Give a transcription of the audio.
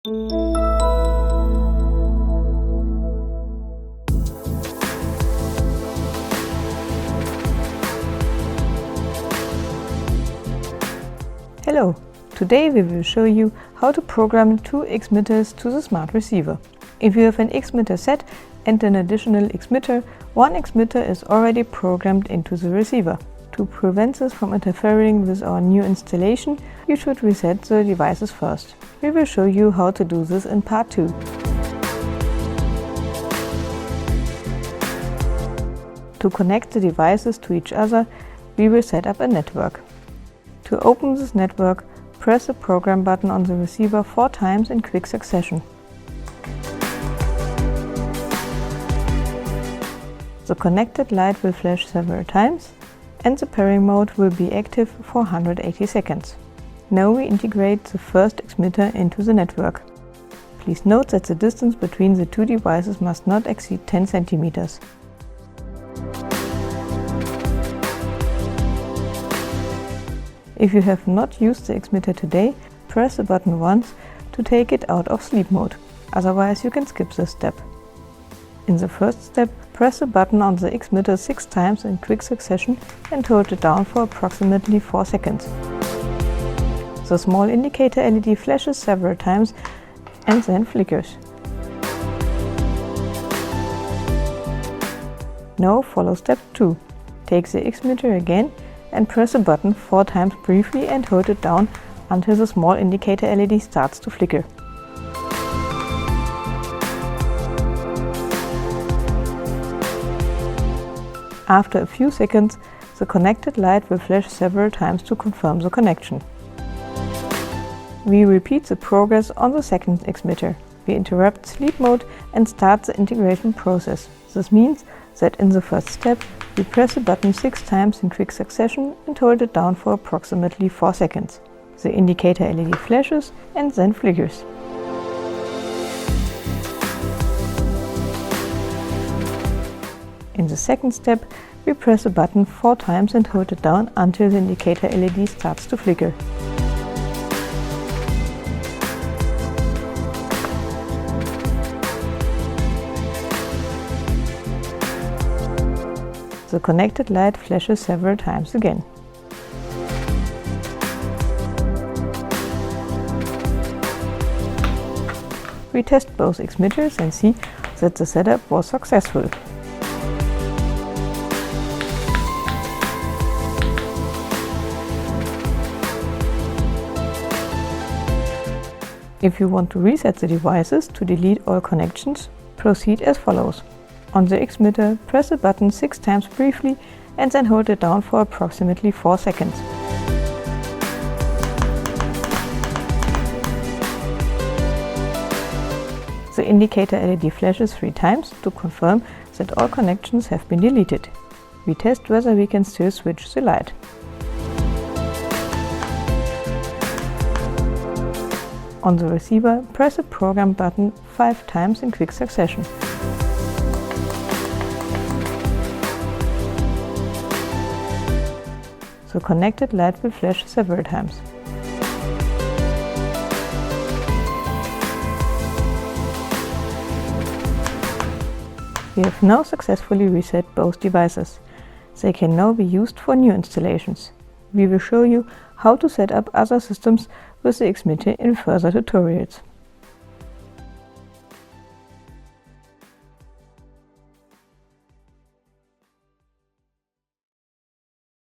Hello! Today we will show you how to program 2 X-mitters to the smart receiver. If you have an X-mitter set and an additional X-mitter, one X-mitter is already programmed into the receiver. To prevent this from interfering with our new installation, you should reset the devices first. We will show you how to do this in part 2. To connect the devices to each other, we will set up a network. To open this network, press the program button on the receiver 4 times in quick succession. The connected light will flash several times, and the pairing mode will be active for 180 seconds. Now we integrate the first X-mitter into the network. Please note that the distance between the 2 devices must not exceed 10 centimeters. If you have not used the X-mitter today, press the button once to take it out of sleep mode, otherwise you can skip this step. In the first step, press the button on the X-mitter 6 times in quick succession and hold it down for approximately 4 seconds. The small indicator LED flashes several times and then flickers. Now follow step 2. Take the X-mitter again and press the button 4 times briefly and hold it down until the small indicator LED starts to flicker. After a few seconds, the connected light will flash several times to confirm the connection. We repeat the progress on the second X-mitter. We interrupt sleep mode and start the integration process. This means that in the first step, we press the button 6 times in quick succession and hold it down for approximately 4 seconds. The indicator LED flashes and then flickers. In the second step, we press the button 4 times and hold it down until the indicator LED starts to flicker. The connected light flashes several times again. We test both X-mitters and see that the setup was successful. If you want to reset the devices to delete all connections, proceed as follows. On the X-mitter, press the button 6 times briefly and then hold it down for approximately 4 seconds. The indicator LED flashes 3 times to confirm that all connections have been deleted. We test whether we can still switch the light. On the receiver, press the program button 5 times in quick succession. The connected light will flash several times. We have now successfully reset both devices. They can now be used for new installations. We will show you how to set up other systems with the X-mitter in further tutorials.